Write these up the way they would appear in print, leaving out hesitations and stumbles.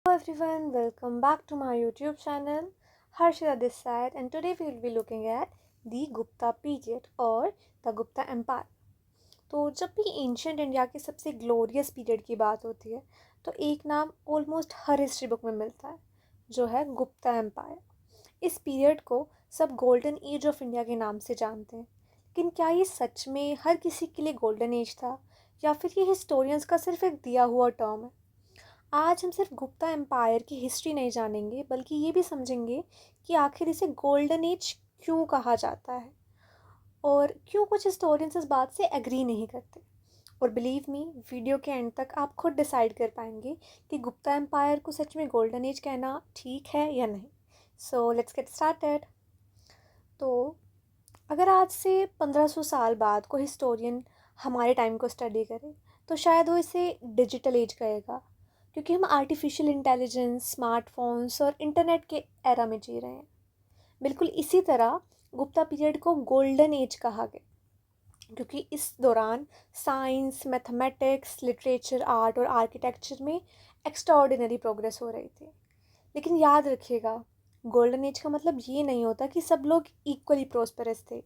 Hello everyone, welcome back to my YouTube channel. Harshita this side, and today we will be looking at the Gupta period or the Gupta Empire. तो जब भी ancient India के सबसे glorious period की बात होती है तो एक नाम ऑलमोस्ट हर हिस्ट्री बुक में मिलता है, जो है गुप्ता एम्पायर। इस पीरियड को सब गोल्डन एज ऑफ इंडिया के नाम से जानते हैं, लेकिन क्या ये सच में हर किसी के लिए गोल्डन एज था या फिर ये हिस्टोरियंस का सिर्फ एक दिया हुआ टर्म है। आज हम सिर्फ गुप्ता एम्पायर की हिस्ट्री नहीं जानेंगे, बल्कि ये भी समझेंगे कि आखिर इसे गोल्डन एज क्यों कहा जाता है और क्यों कुछ हिस्टोरियंस इस बात से एग्री नहीं करते। और बिलीव मी, वीडियो के एंड तक आप खुद डिसाइड कर पाएंगे कि गुप्ता एम्पायर को सच में गोल्डन एज कहना ठीक है या नहीं। So let's get started. तो अगर आज से 1500 साल बाद कोई हिस्टोरियन हमारे टाइम को स्टडी करे तो शायद वो इसे डिजिटल एज कहेगा, क्योंकि हम आर्टिफिशियल इंटेलिजेंस, स्मार्टफोन्स और इंटरनेट के एरा में जी रहे हैं। बिल्कुल इसी तरह गुप्ता पीरियड को गोल्डन एज कहा गया, क्योंकि इस दौरान साइंस, मैथमेटिक्स, लिटरेचर, आर्ट और आर्किटेक्चर में एक्स्ट्राऑर्डिनरी प्रोग्रेस हो रही थी। लेकिन याद रखिएगा, गोल्डन एज का मतलब ये नहीं होता कि सब लोग इक्वली प्रोस्पेरस थे।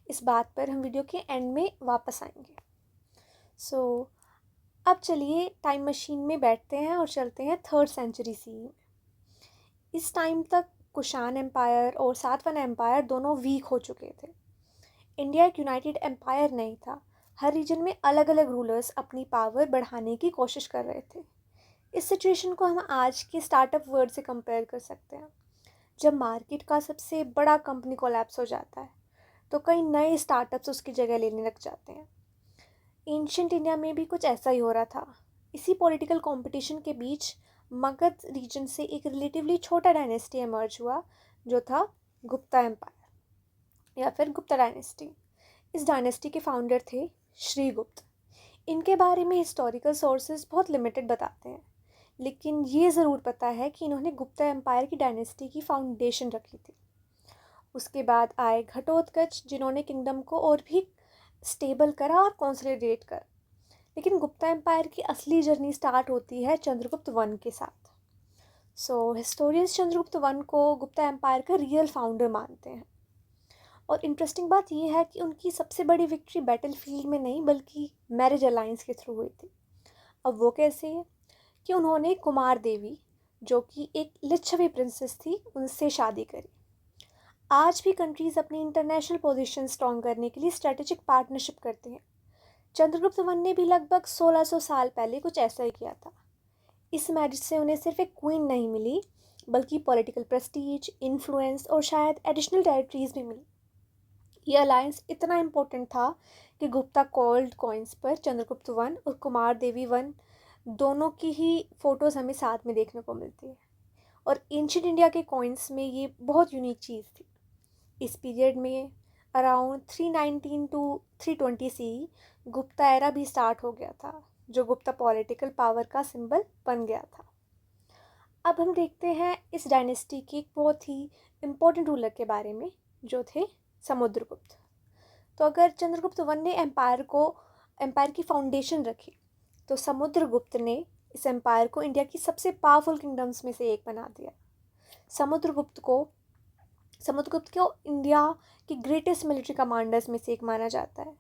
इस बात पर हम वीडियो के एंड में वापस आएंगे। अब चलिए टाइम मशीन में बैठते हैं और चलते हैं 3rd सेंचुरी सी में। इस टाइम तक कुषाण एम्पायर और सातवाहन एम्पायर दोनों वीक हो चुके थे। इंडिया एक यूनाइटेड एम्पायर नहीं था। हर रीजन में अलग अलग रूलर्स अपनी पावर बढ़ाने की कोशिश कर रहे थे। इस सिचुएशन को हम आज के स्टार्टअप वर्ड से कंपेयर कर सकते हैं। जब मार्केट का सबसे बड़ा कंपनी कोलैप्स हो जाता है तो कई नए स्टार्टअप्स उसकी जगह लेने लग जाते हैं। एंशियंट इंडिया में भी कुछ ऐसा ही हो रहा था। इसी पॉलिटिकल कंपटीशन के बीच मगध रीजन से एक रिलेटिवली छोटा डायनेस्टी इमर्ज हुआ, जो था गुप्ता एम्पायर या फिर गुप्ता डायनेस्टी। इस डायनेस्टी के फाउंडर थे श्रीगुप्त। इनके बारे में हिस्टोरिकल सोर्सेज बहुत लिमिटेड बताते हैं, लेकिन ये ज़रूर पता है कि इन्होंने गुप्ता एम्पायर की डायनेस्टी की फाउंडेशन रखी थी। उसके बाद आए घटोत्कच, जिन्होंने किंगडम को और भी स्टेबल करा और कंसोलिडेट करा। लेकिन गुप्ता एम्पायर की असली जर्नी स्टार्ट होती है चंद्रगुप्त वन के साथ। हिस्टोरियंस चंद्रगुप्त वन को गुप्ता एम्पायर का रियल फाउंडर मानते हैं। और इंटरेस्टिंग बात यह है कि उनकी सबसे बड़ी विक्ट्री बैटल फील्ड में नहीं, बल्कि मैरिज अलायंस के थ्रू हुई थी। अब वो कैसे है कि उन्होंने कुमार देवी, जो कि एक लिच्छवी प्रिंसेस थी, उनसे शादी करी। आज भी कंट्रीज़ अपनी इंटरनेशनल पोजीशन स्ट्रॉन्ग करने के लिए स्ट्रेटेजिक पार्टनरशिप करते हैं। चंद्रगुप्त वन ने भी लगभग 1600 साल पहले कुछ ऐसा ही किया था। इस मैरिज से उन्हें सिर्फ एक क्वीन नहीं मिली, बल्कि पॉलिटिकल प्रेस्टीज, इन्फ्लुएंस और शायद एडिशनल टेरिटरीज भी मिली। ये अलायंस इतना इम्पोर्टेंट था कि गुप्ता गोल्ड कॉइन्स पर चंद्रगुप्त वन और कुमार देवी वन दोनों की ही फ़ोटोज़ हमें साथ में देखने को मिलती है। और एंशियंट इंडिया के कॉइन्स में ये बहुत यूनिक चीज़ थी। इस पीरियड में around 319 to 320 C Gupta era भी स्टार्ट हो गया था, जो गुप्ता पॉलिटिकल पावर का सिंबल बन गया था। अब हम देखते हैं इस डायनेस्टी के एक बहुत ही इम्पोर्टेंट रूलर के बारे में, जो थे समुद्रगुप्त। तो अगर चंद्रगुप्त वन ने एम्पायर की फाउंडेशन रखी, तो समुद्रगुप्त ने इस एम्पायर को इंडिया की सबसे पावरफुल किंगडम्स में से एक बना दिया। समुद्रगुप्त को इंडिया के ग्रेटेस्ट मिलिट्री कमांडर्स में से एक माना जाता है।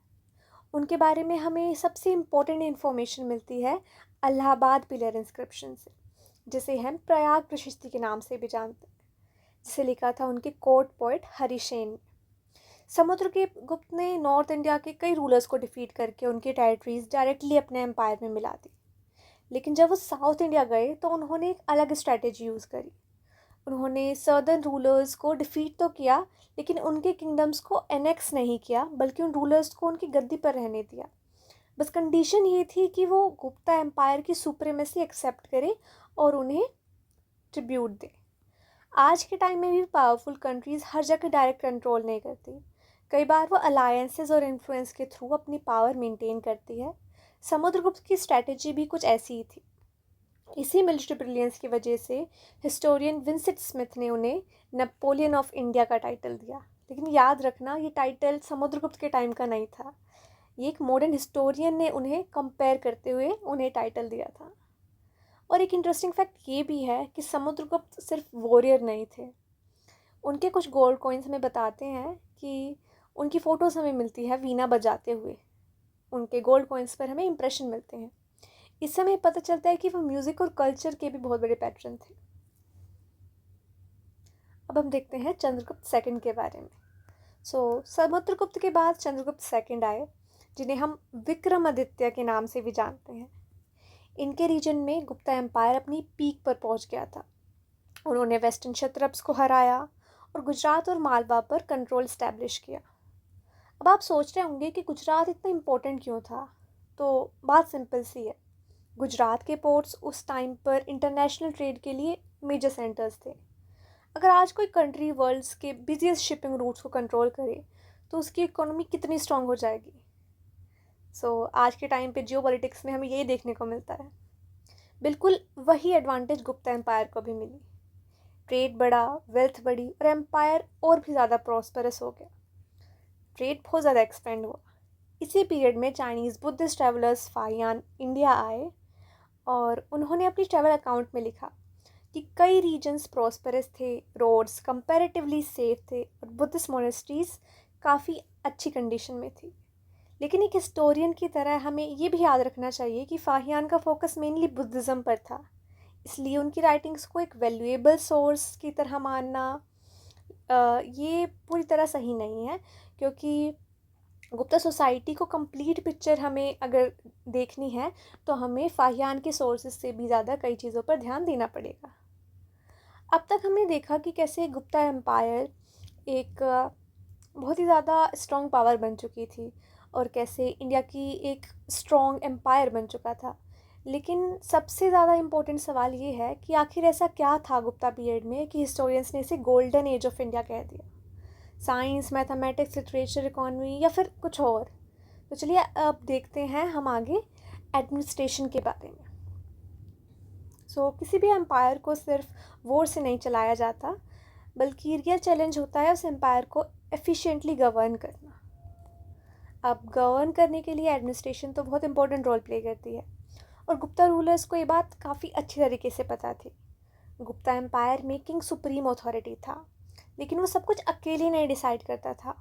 उनके बारे में हमें सबसे इम्पोर्टेंट इन्फॉर्मेशन मिलती है अलाहाबाद पिलर इंस्क्रिप्शन से, जिसे हम प्रयाग प्रशस्ति के नाम से भी जानते हैं, जिसे लिखा था उनके कोर्ट पोएट हरिसेन ने। समुद्रगुप्त ने नॉर्थ इंडिया के कई रूलर्स को डिफीट करके उनकी टेरिटरीज डायरेक्टली अपने एम्पायर में मिला दी। लेकिन जब वो साउथ इंडिया गए तो उन्होंने एक अलग स्ट्रैटेजी यूज़ करी। उन्होंने सदर्न रूलर्स को डिफीट तो किया, लेकिन उनके किंगडम्स को एनेक्स नहीं किया, बल्कि उन रूलर्स को उनकी गद्दी पर रहने दिया। बस कंडीशन ये थी कि वो गुप्ता एम्पायर की सुप्रीमेसी एक्सेप्ट करे और उन्हें ट्रिब्यूट दे। आज के टाइम में भी पावरफुल कंट्रीज़ हर जगह डायरेक्ट कंट्रोल नहीं करती। कई बार वो अलायंसेस और इन्फ्लुएंस के थ्रू अपनी पावर मेंटेन करती है। समुद्रगुप्त की स्ट्रैटेजी भी कुछ ऐसी ही थी। इसी मिलिट्री ब्रिलियंस की वजह से हिस्टोरियन विंसेंट स्मिथ ने उन्हें नेपोलियन ऑफ इंडिया का टाइटल दिया। लेकिन याद रखना, ये टाइटल समुद्रगुप्त के टाइम का नहीं था। ये एक मॉडर्न हिस्टोरियन ने उन्हें कंपेयर करते हुए उन्हें टाइटल दिया था। और एक इंटरेस्टिंग फैक्ट ये भी है कि समुद्रगुप्त सिर्फ वॉरियर नहीं थे। उनके कुछ गोल्ड कॉइन्स हमें बताते हैं कि उनकी फ़ोटोज़ हमें मिलती है वीणा बजाते हुए। उनके गोल्ड कॉइन्स पर हमें इंप्रेशन मिलते हैं। इससे हमें पता चलता है कि वो म्यूज़िक और कल्चर के भी बहुत बड़े पैट्रन थे। अब हम देखते हैं चंद्रगुप्त सेकंड के बारे में। समुद्रगुप्त के बाद चंद्रगुप्त सेकंड आए, जिन्हें हम विक्रमादित्य के नाम से भी जानते हैं। इनके रीजन में गुप्ता एम्पायर अपनी पीक पर पहुंच गया था। उन्होंने वेस्टर्न क्षत्रप्स को हराया और गुजरात और मालवा पर कंट्रोल स्टैब्लिश किया। अब आप सोच रहे होंगे कि गुजरात इतना इम्पोर्टेंट क्यों था। तो बात सिंपल सी है। गुजरात के पोर्ट्स उस टाइम पर इंटरनेशनल ट्रेड के लिए मेजर सेंटर्स थे। अगर आज कोई कंट्री वर्ल्ड्स के बिजिएस्ट शिपिंग रूट्स को कंट्रोल करे तो उसकी इकोनॉमी कितनी स्ट्रांग हो जाएगी। आज के टाइम पे जियोपॉलिटिक्स में हमें यही देखने को मिलता है। बिल्कुल वही एडवांटेज गुप्ता एम्पायर को भी मिली। ट्रेड बढ़ा, वेल्थ बढ़ी और एम्पायर और भी ज़्यादा प्रॉस्परस हो गया। ट्रेड बहुत ज़्यादा एक्सपेंड हुआ। इसी पीरियड में Chinese Buddhist travellers Fahien India आए और उन्होंने अपनी ट्रैवल अकाउंट में लिखा कि कई रीजन्स प्रॉस्परस थे, रोड्स कंपैरेटिवली सेफ थे और बुद्धिस्ट मोनेस्ट्रीज काफ़ी अच्छी कंडीशन में थी। लेकिन एक हिस्टोरियन की तरह हमें ये भी याद रखना चाहिए कि फाहियान का फोकस मेनली बुद्धिज़्म पर था। इसलिए उनकी राइटिंग्स को एक वैल्यूएबल सोर्स की तरह मानना ये पूरी तरह सही नहीं है, क्योंकि गुप्ता सोसाइटी को कंप्लीट पिक्चर हमें अगर देखनी है तो हमें फाहियान के सोर्सेज से भी ज़्यादा कई चीज़ों पर ध्यान देना पड़ेगा। अब तक हमने देखा कि कैसे गुप्ता एम्पायर एक बहुत ही ज़्यादा स्ट्रॉन्ग पावर बन चुकी थी और कैसे इंडिया की एक स्ट्रॉन्ग एम्पायर बन चुका था। लेकिन सबसे ज़्यादा इम्पोर्टेंट सवाल ये है कि आखिर ऐसा क्या था गुप्ता पीरियड में कि हिस्टोरियंस ने इसे गोल्डन एज ऑफ इंडिया कह दिया। साइंस, मैथमेटिक्स, लिटरेचर, इकोनॉमी या फिर कुछ और। तो चलिए अब देखते हैं हम आगे एडमिनिस्ट्रेशन के बारे में। किसी भी एम्पायर को सिर्फ वोट से नहीं चलाया जाता, बल्कि रियल चैलेंज होता है उस एम्पायर को एफिशिएंटली गवर्न करना। अब गवर्न करने के लिए एडमिनिस्ट्रेशन तो बहुत इंपॉर्टेंट रोल प्ले करती है और गुप्ता रूलर्स को ये बात काफ़ी अच्छी तरीके से पता थी। गुप्ता एम्पायर में किंग सुप्रीम अथॉरिटी था, लेकिन वो सब कुछ अकेले नहीं डिसाइड करता था।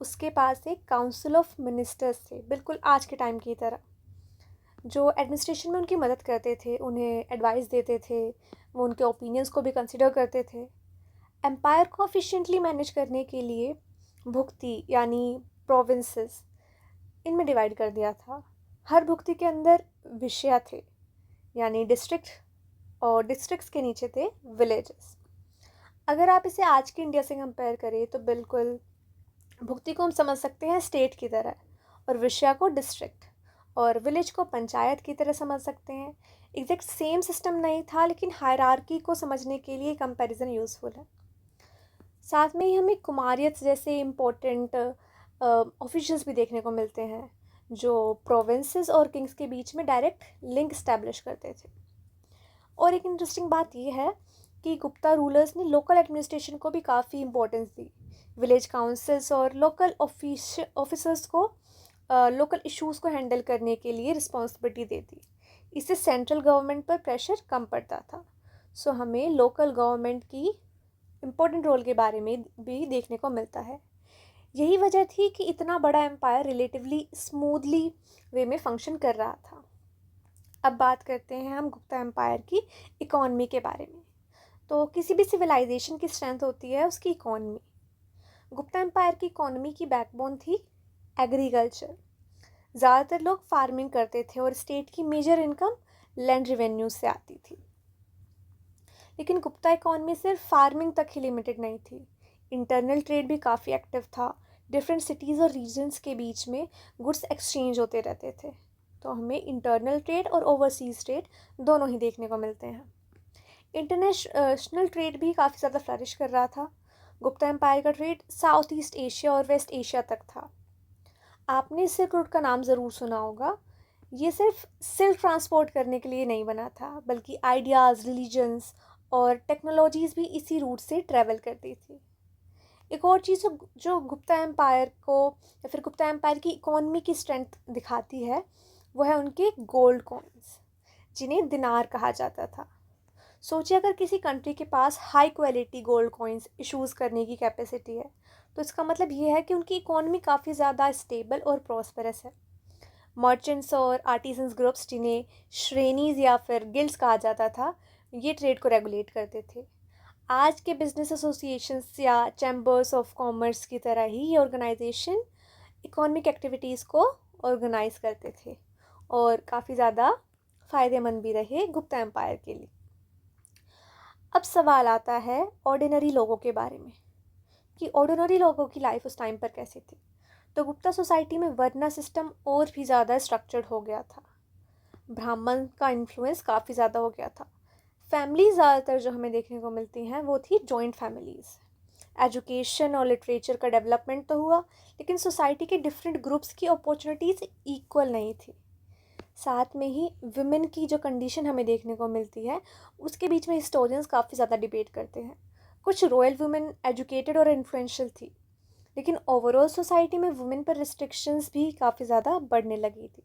उसके पास एक काउंसिल ऑफ मिनिस्टर्स थे, बिल्कुल आज के टाइम की तरह, जो एडमिनिस्ट्रेशन में उनकी मदद करते थे, उन्हें एडवाइस देते थे, वो उनके ओपिनियंस को भी कंसिडर करते थे। एम्पायर को एफिशिएंटली मैनेज करने के लिए भुक्ति यानी प्रोविंसेस इनमें डिवाइड कर दिया था। हर भुक्ति के अंदर विषया थे यानी डिस्ट्रिक्ट, और डिस्ट्रिक्ट्स के नीचे थे विलेजेस। अगर आप इसे आज की इंडिया से कंपेयर करें तो बिल्कुल भुक्ति को हम समझ सकते हैं स्टेट की तरह, और विषया को डिस्ट्रिक्ट, और विलेज को पंचायत की तरह समझ सकते हैं। एग्जैक्ट सेम सिस्टम नहीं था, लेकिन हायरार्की को समझने के लिए कंपैरिजन यूज़फुल है। साथ में ही हमें कुमारियत जैसे इम्पोर्टेंट ऑफिशियल्स भी देखने को मिलते हैं, जो प्रोविंसेस और किंग्स के बीच में डायरेक्ट लिंक इस्टेब्लिश करते थे। और एक इंटरेस्टिंग बात यह है कि गुप्ता रूलर्स ने लोकल एडमिनिस्ट्रेशन को भी काफ़ी इम्पोर्टेंस दी। विलेज काउंसिल्स और लोकल ऑफिसर्स को लोकल इश्यूज़ को हैंडल करने के लिए रिस्पॉन्सिबिलिटी दे दी। इससे सेंट्रल गवर्नमेंट पर प्रेशर कम पड़ता था। हमें लोकल गवर्नमेंट की इम्पोर्टेंट रोल के बारे में भी देखने को मिलता है। यही वजह थी कि इतना बड़ा एम्पायर रिलेटिवली स्मूथली वे में फंक्शन कर रहा था। अब बात करते हैं हम गुप्ता एम्पायर की इकॉनमी के बारे में। किसी भी सिविलाइजेशन की स्ट्रेंथ होती है उसकी इकॉनमी। गुप्ता एम्पायर की इकॉनमी की बैकबोन थी एग्रीकल्चर। ज़्यादातर लोग फार्मिंग करते थे और स्टेट की मेजर इनकम लैंड रेवेन्यू से आती थी। लेकिन गुप्ता इकॉनमी सिर्फ फार्मिंग तक ही लिमिटेड नहीं थी। इंटरनल ट्रेड भी काफ़ी एक्टिव था। डिफरेंट सिटीज़ और रीजन्स के बीच में गुड्स एक्सचेंज होते रहते थे। हमें इंटरनल ट्रेड और ओवरसीज़ ट्रेड दोनों ही देखने को मिलते हैं। इंटरनेशनल ट्रेड भी काफ़ी ज़्यादा फ्लरिश कर रहा था। गुप्ता एम्पायर का ट्रेड साउथ ईस्ट एशिया और वेस्ट एशिया तक था। आपने सिल्क रूट का नाम ज़रूर सुना होगा। ये सिर्फ सिल्क ट्रांसपोर्ट करने के लिए नहीं बना था, बल्कि आइडियाज़, रिलीजन्स और टेक्नोलॉजीज़ भी इसी रूट से ट्रैवल करती थी। एक और चीज़ जो गुप्ता एम्पायर को या फिर गुप्ता एम्पायर की इकॉनमी की स्ट्रेंथ दिखाती है, वो है उनके गोल्ड कॉइन्स। जिन्हें दिनार कहा जाता था। सोचिए अगर किसी कंट्री के पास high quality gold coins issues करने की कैपेसिटी है, तो इसका मतलब ये है कि उनकी इकोनॉमी काफ़ी ज़्यादा स्टेबल और प्रॉस्परस है। मर्चेंट्स और आर्टिजन्स ग्रुप्स, जिन्हें श्रेणीज़ या फिर गिल्ड्स कहा जाता था, ये ट्रेड को रेगुलेट करते थे। आज के बिजनेस एसोसिएशंस या चैम्बर्स ऑफ कॉमर्स की तरह ही ये ऑर्गेनाइजेशन इकोनॉमिक एक्टिविटीज़ को ऑर्गेनाइज करते थे और काफ़ी ज़्यादा फ़ायदेमंद भी रहे गुप्ता एम्पायर के लिए। अब सवाल आता है ऑर्डिनरी लोगों के बारे में कि ऑर्डिनरी लोगों की लाइफ उस टाइम पर कैसी थी। तो गुप्ता सोसाइटी में वर्ना सिस्टम और भी ज़्यादा स्ट्रक्चर्ड हो गया था। ब्राह्मण का इन्फ्लुएंस काफ़ी ज़्यादा हो गया था। फैमिलीज ज़्यादातर जो हमें देखने को मिलती हैं वो थी जॉइंट फैमिलीज़। एजुकेशन और लिटरेचर का डेवलपमेंट तो हुआ, लेकिन सोसाइटी के डिफरेंट ग्रुप्स की अपॉर्चुनिटीज़ इक्वल नहीं थी। साथ में ही वुमेन की जो कंडीशन हमें देखने को मिलती है, उसके बीच में हिस्टोरियंस काफ़ी ज़्यादा डिबेट करते हैं। कुछ रॉयल वुमेन एजुकेटेड और इन्फ्लुएंशियल थी, लेकिन ओवरऑल सोसाइटी में वुमेन पर रिस्ट्रिक्शंस भी काफ़ी ज़्यादा बढ़ने लगी थी।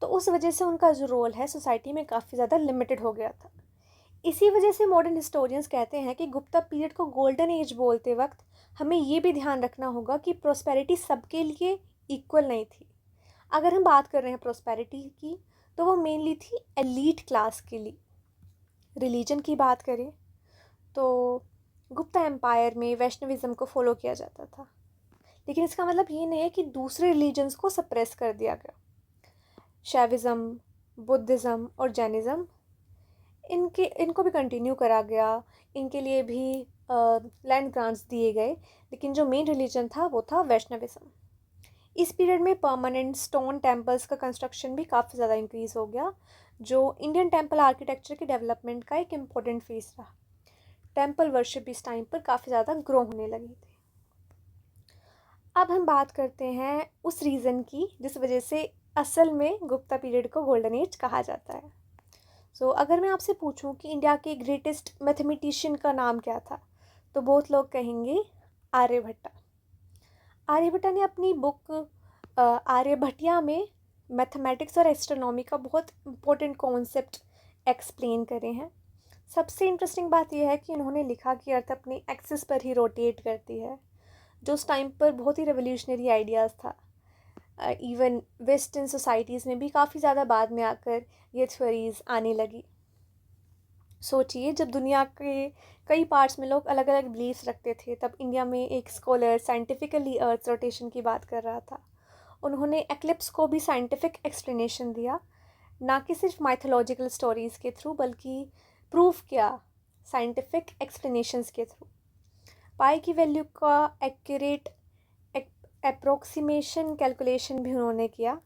तो उस वजह से उनका जो रोल है सोसाइटी में काफ़ी ज़्यादा लिमिटेड हो गया था। इसी वजह से मॉडर्न हिस्टोरियंस कहते हैं कि गुप्ता पीरियड को गोल्डन एज बोलते वक्त हमें ये भी ध्यान रखना होगा कि प्रोस्पेरिटी सबके लिए इक्वल नहीं थी। अगर हम बात कर रहे हैं प्रोस्पेरिटी की, तो वो मेनली थी एलीट क्लास के लिए। रिलीजन की बात करें तो गुप्ता एम्पायर में वैष्णविज्म को फॉलो किया जाता था, लेकिन इसका मतलब ये नहीं है कि दूसरे रिलीजन्स को सप्रेस कर दिया गया। शैविज़म, बुद्धिज़्म और जैनिज़्म, इनको भी कंटिन्यू करा गया। इनके लिए भी लैंड ग्रांट्स दिए गए, लेकिन जो मेन रिलीजन था वो था वैष्णविज्म। इस पीरियड में परमानेंट स्टोन टेम्पल्स का कंस्ट्रक्शन भी काफ़ी ज़्यादा इंक्रीज़ हो गया, जो इंडियन टेम्पल आर्किटेक्चर के डेवलपमेंट का एक इम्पोर्टेंट फेस रहा। टेम्पल वर्शिप इस टाइम पर काफ़ी ज़्यादा ग्रो होने लगी थी। अब हम बात करते हैं उस रीज़न की जिस वजह से असल में गुप्ता पीरियड को गोल्डन एज कहा जाता है। अगर मैं आपसे पूछूं कि इंडिया के ग्रेटेस्ट मैथमेटिशियन का नाम क्या था, तो बहुत लोग कहेंगे आर्यभट्टा। आर्यभट्टा ने अपनी बुक आर्यभट्टिया में मैथमेटिक्स और एस्ट्रोनॉमी का बहुत इम्पोर्टेंट कॉन्सेप्ट एक्सप्लेन करे हैं। सबसे इंटरेस्टिंग बात यह है कि उन्होंने लिखा कि अर्थ अपनी एक्सिस पर ही रोटेट करती है, जो उस टाइम पर बहुत ही रेवोल्यूशनरी आइडियाज़ था। इवन वेस्टर्न सोसाइटीज़ में भी काफ़ी ज़्यादा बाद में आकर ये थ्योरीज आने लगी। सोचिए जब दुनिया के कई पार्ट्स में लोग अलग अलग बिलीफ्स रखते थे, तब इंडिया में एक स्कॉलर साइंटिफिकली अर्थ रोटेशन की बात कर रहा था। उन्होंने एक्लिप्स को भी साइंटिफिक एक्सप्लेनेशन दिया, ना कि सिर्फ माइथोलॉजिकल स्टोरीज़ के थ्रू, बल्कि प्रूफ किया साइंटिफिक एक्सप्लेनेशंस के थ्रू। पाई की वैल्यू का एक्यूरेट अप्रोक्सीमेशन कैलकुलेशन भी उन्होंने किया।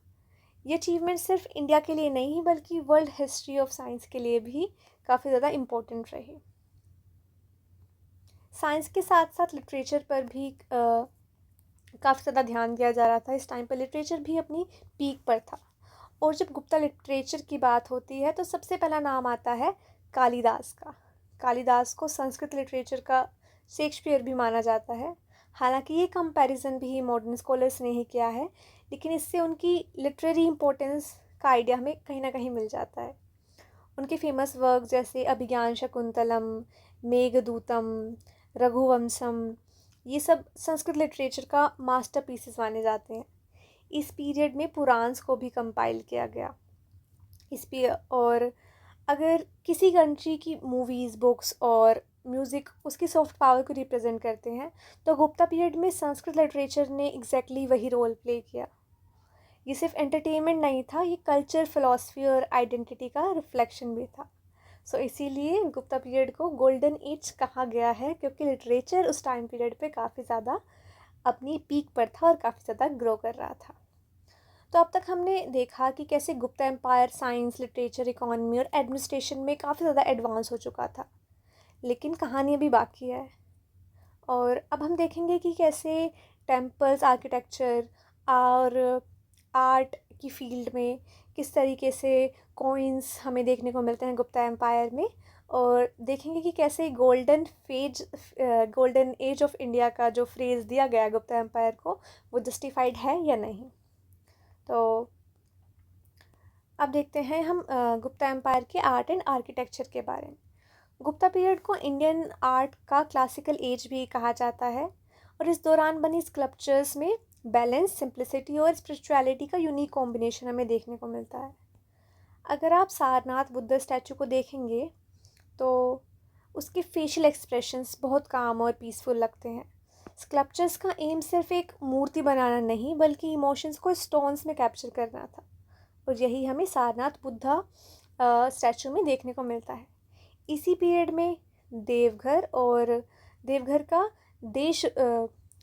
ये अचीवमेंट सिर्फ इंडिया के लिए नहीं बल्कि वर्ल्ड हिस्ट्री ऑफ साइंस के लिए भी काफ़ी ज़्यादा इम्पोर्टेंट रही। साइंस के साथ साथ लिटरेचर पर भी काफ़ी ज़्यादा ध्यान दिया जा रहा था। इस टाइम पर लिटरेचर भी अपनी पीक पर था, और जब गुप्ता लिटरेचर की बात होती है तो सबसे पहला नाम आता है कालिदास का। कालिदास को संस्कृत लिटरेचर का शेक्सपियर भी माना जाता है। हालांकि ये कंपैरिजन भी मॉडर्न स्कॉलर्स ने ही किया है, लेकिन इससे उनकी लिटरेरी इम्पोर्टेंस का आइडिया हमें कहीं ना कहीं मिल जाता है। उनके फेमस वर्क जैसे अभिज्ञान शकुंतलम, मेघदूतम, रघुवंशम, ये सब संस्कृत लिटरेचर का मास्टरपीसेस माने जाते हैं। इस पीरियड में पुराण्स को भी कंपाइल किया गया। और अगर किसी कंट्री की मूवीज़, बुक्स और म्यूज़िक उसकी सॉफ्ट पावर को रिप्रेजेंट करते हैं, तो गुप्ता पीरियड में संस्कृत लिटरेचर ने एग्जैक्टली वही रोल प्ले किया। ये सिर्फ एंटरटेनमेंट नहीं था, ये कल्चर, फिलॉसफी और आइडेंटिटी का रिफ्लेक्शन भी था। इसीलिए गुप्ता पीरियड को गोल्डन एज कहा गया है, क्योंकि लिटरेचर उस टाइम पीरियड पे काफ़ी ज़्यादा अपनी पीक पर था और काफ़ी ज़्यादा ग्रो कर रहा था। तो अब तक हमने देखा कि कैसे Gupta empire science, literature, economy और एडमिनिस्ट्रेशन में काफ़ी ज़्यादा एडवांस हो चुका था, लेकिन कहानी अभी बाकी है। और अब हम देखेंगे कि कैसे टेम्पल्स, आर्किटेक्चर और आर्ट की फील्ड में किस तरीके से कॉइन्स हमें देखने को मिलते हैं गुप्ता एम्पायर में, और देखेंगे कि कैसे गोल्डन एज ऑफ इंडिया का जो फ्रेज़ दिया गया है गुप्ता एम्पायर को, वो जस्टिफाइड है या नहीं। तो अब देखते हैं हम गुप्ता एम्पायर के आर्ट एंड आर्किटेक्चर के बारे में। गुप्ता पीरियड को इंडियन आर्ट का क्लासिकल एज भी कहा जाता है और इस दौरान बनी स्कल्पचर्स में बैलेंस, सिंप्लिसिटी और स्पिरिचुअलिटी का यूनिक कॉम्बिनेशन हमें देखने को मिलता है। अगर आप सारनाथ बुद्ध स्टैचू को देखेंगे तो उसके फेशियल एक्सप्रेशंस बहुत काम और पीसफुल लगते हैं। स्कल्पचर्स का एम सिर्फ एक मूर्ति बनाना नहीं बल्कि इमोशंस को स्टोन्स में कैप्चर करना था और यही हमें सारनाथ बुद्धा स्टैचू में देखने को मिलता है। इसी पीरियड में देवघर का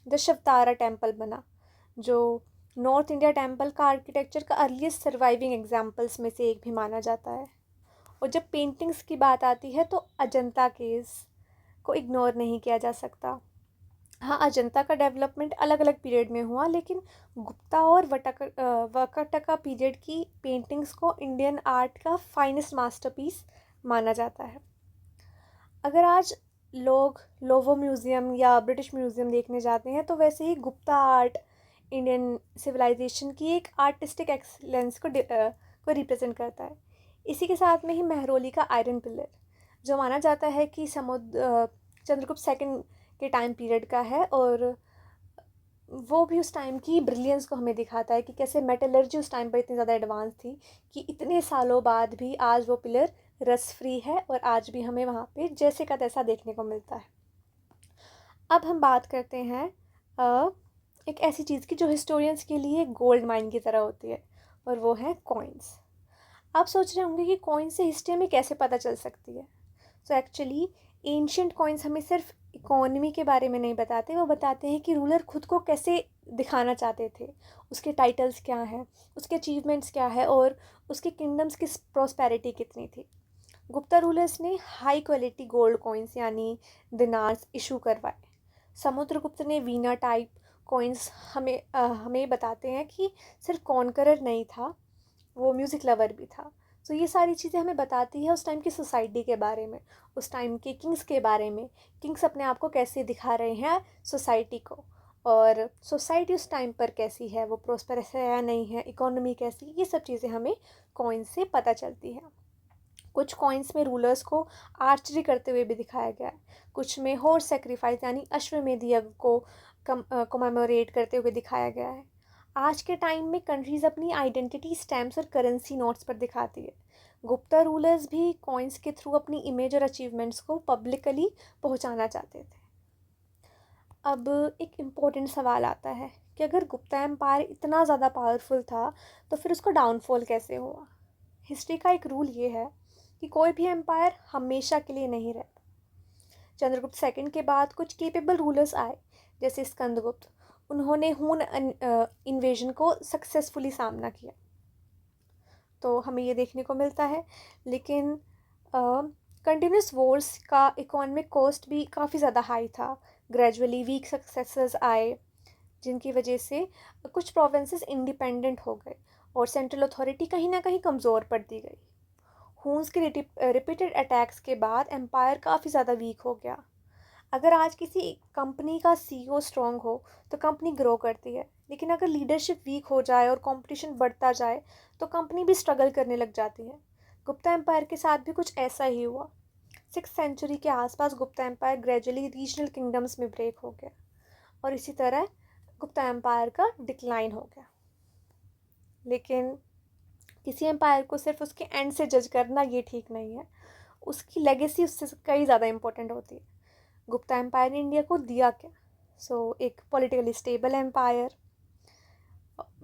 दशावतारा टेम्पल बना, जो नॉर्थ इंडिया टेम्पल का आर्किटेक्चर का अर्लीस्ट सर्वाइविंग एग्जाम्पल्स में से एक भी माना जाता है। और जब पेंटिंग्स की बात आती है तो अजंता केव्स को इग्नोर नहीं किया जा सकता। हाँ, अजंता का डेवलपमेंट अलग अलग पीरियड में हुआ, लेकिन गुप्ता और वाकाटका पीरियड की पेंटिंग्स को इंडियन आर्ट का फाइनेस्ट मास्टरपीस माना जाता है। अगर आज लोग लोवो म्यूज़ियम या ब्रिटिश म्यूज़ियम देखने जाते हैं तो वैसे ही गुप्ता आर्ट इंडियन सिविलाइजेशन की एक आर्टिस्टिक एक्सीलेंस को रिप्रेजेंट करता है। इसी के साथ में ही मेहरौली का आयरन पिलर, जो माना जाता है कि चंद्रगुप्त सेकंड के टाइम पीरियड का है, और वो भी उस टाइम की ब्रिलियंस को हमें दिखाता है कि कैसे मेटलर्जी उस टाइम पर इतनी ज़्यादा एडवांस थी कि इतने सालों बाद भी आज वो पिलर रस्ट फ्री है और आज भी हमें वहाँ पे जैसे का तैसा देखने को मिलता है। अब हम बात करते हैं एक ऐसी चीज़ की जो हिस्टोरियंस के लिए गोल्ड माइन की तरह होती है, और वो है कॉइन्स। आप सोच रहे होंगे कि कॉइन से हिस्ट्री में कैसे पता चल सकती है। सो एक्चुअली एंशियंट कॉइन्स हमें सिर्फ इकोनॉमी के बारे में नहीं बताते, वो बताते हैं कि रूलर खुद को कैसे दिखाना चाहते थे, उसके टाइटल्स क्या हैं, उसके अचीवमेंट्स क्या है और उसके किंगडम्स की प्रॉस्पेरिटी कितनी थी। गुप्ता रूलर्स ने हाई क्वालिटी गोल्ड कॉइन्स यानी दिनार्स इशू करवाए। समुद्रगुप्त ने वीना टाइप कॉइन्स हमें बताते हैं कि सिर्फ कॉन्करर नहीं था, वो म्यूज़िक लवर भी था। तो ये सारी चीज़ें हमें बताती है उस टाइम की सोसाइटी के बारे में, उस टाइम के किंग्स के बारे में, किंग्स अपने आप को कैसे दिखा रहे हैं सोसाइटी को, और सोसाइटी उस टाइम पर कैसी है, वो प्रोस्पेरस है या नहीं है, इकोनॉमी कैसी, ये सब चीज़ें हमें कॉइन्स से पता चलती हैं। कुछ कॉइन्स में रूलर्स को आर्चरी करते हुए भी दिखाया गया है, कुछ में हॉर्स सेक्रीफाइस यानी अश्वमेध यज्ञ को कमेमोरेट करते हुए दिखाया गया है। आज के टाइम में कंट्रीज़ अपनी आइडेंटिटी स्टैम्प्स और करेंसी नोट्स पर दिखाती है। गुप्ता रूलर्स भी कॉइन्स के थ्रू अपनी इमेज और अचीवमेंट्स को पब्लिकली पहुंचाना चाहते थे। अब एक इम्पोर्टेंट सवाल आता है कि अगर गुप्ता एम्पायर इतना ज़्यादा पावरफुल था तो फिर उसका डाउनफॉल कैसे हुआ। हिस्ट्री का एक रूल ये है कि कोई भी एम्पायर हमेशा के लिए नहीं रहता। चंद्रगुप्त सेकंड के बाद कुछ केपेबल रूलर्स आए, जैसे स्कंदगुप्त। उन्होंने हून इन्वेजन को सक्सेसफुली सामना किया, तो हमें ये देखने को मिलता है। लेकिन कंटिन्यूस वॉर्स का इकोनॉमिक कॉस्ट भी काफ़ी ज़्यादा हाई था। ग्रेजुअली वीक सक्सेसर्स आए, जिनकी वजह से कुछ प्रोविंसेस इंडिपेंडेंट हो गए और सेंट्रल अथॉरिटी कहीं ना कहीं कमज़ोर पड़ती गई। हून्स के रिपीटेड अटैक्स के बाद एम्पायर काफ़ी ज़्यादा वीक हो गया। अगर आज किसी कंपनी का सीईओ स्ट्रॉन्ग हो तो कंपनी ग्रो करती है, लेकिन अगर लीडरशिप वीक हो जाए और कंपटीशन बढ़ता जाए तो कंपनी भी स्ट्रगल करने लग जाती है। गुप्ता एम्पायर के साथ भी कुछ ऐसा ही हुआ। 6th सेंचुरी के आसपास Gupta empire gradually regional kingdoms में ब्रेक हो गया और इसी तरह गुप्ता एम्पायर का डिक्लाइन हो गया। लेकिन किसी एम्पायर को सिर्फ उसके एंड से जज करना ये ठीक नहीं है, उसकी लेगेसी उससे कई ज़्यादा इम्पोर्टेंट होती है। गुप्ता एम्पायर ने इंडिया को दिया क्या? एक politically stable empire,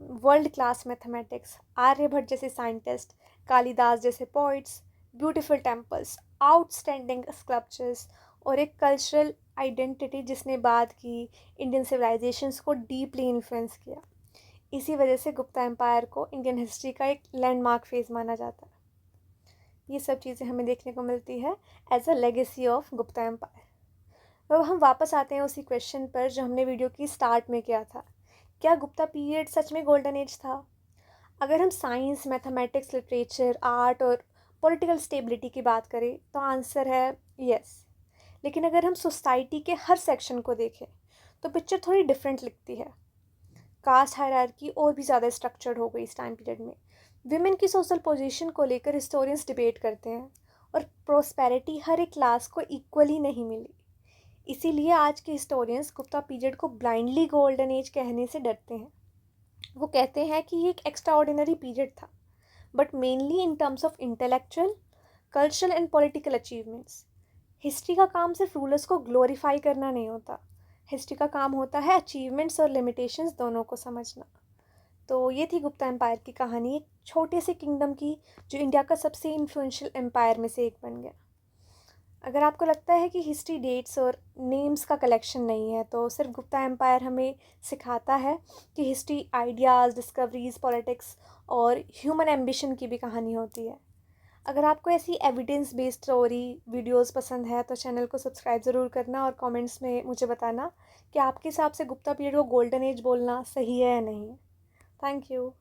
world class mathematics, Aryabhata जैसे साइंटिस्ट, कालिदास जैसे poets, beautiful temples, outstanding sculptures और एक कल्चरल आइडेंटिटी जिसने बाद की इंडियन सिविलाइजेशंस को डीपली इन्फ्लुएंस किया। इसी वजह से गुप्ता एम्पायर को इंडियन हिस्ट्री का एक लैंडमार्क फेज माना जाता है। ये सब चीज़ें हमें देखने को मिलती है as a legacy of Gupta empire. तो हम वापस आते हैं उसी क्वेश्चन पर जो हमने वीडियो की स्टार्ट में किया था, क्या गुप्ता पीरियड सच में गोल्डन एज था? अगर हम साइंस, मैथमेटिक्स, लिटरेचर, आर्ट और पॉलिटिकल स्टेबिलिटी की बात करें तो आंसर है यस। लेकिन अगर हम सोसाइटी के हर सेक्शन को देखें तो पिक्चर थोड़ी डिफरेंट लिखती है। कास्ट हायरार्की और भी ज़्यादा स्ट्रक्चर्ड हो गई इस टाइम पीरियड में। विमेन की सोशल पोजीशन को लेकर हिस्टोरियंस डिबेट करते हैं और प्रोस्पेरिटी हर एक क्लास को इक्वली नहीं मिली। इसीलिए आज के हिस्टोरियंस गुप्ता पीरियड को ब्लाइंडली गोल्डन एज कहने से डरते हैं। वो कहते हैं कि ये एक एक्स्ट्रा ऑर्डिनरी पीरियड था, but mainly in terms of intellectual, cultural and political achievements. History का काम सिर्फ रूलर्स को ग्लोरीफाई करना नहीं होता, हिस्ट्री का काम होता है अचीवमेंट्स और लिमिटेशंस दोनों को समझना। तो ये थी गुप्ता एम्पायर की कहानी, एक छोटे से किंगडम की जो इंडिया का सबसे इन्फ्लुएंशियल एम्पायर में से एक बन गया। अगर आपको लगता है कि हिस्ट्री डेट्स और नेम्स का कलेक्शन नहीं है, तो सिर्फ गुप्ता एम्पायर हमें सिखाता है कि हिस्ट्री आइडियाज़, डिस्कवरीज, पॉलिटिक्स और ह्यूमन एम्बिशन की भी कहानी होती है। अगर आपको ऐसी एविडेंस बेस्ड स्टोरी वीडियोस पसंद है तो चैनल को सब्सक्राइब ज़रूर करना और कमेंट्स में मुझे बताना कि आपके हिसाब से गुप्ता पीरियड को गोल्डन एज बोलना सही है या नहीं। Thank you.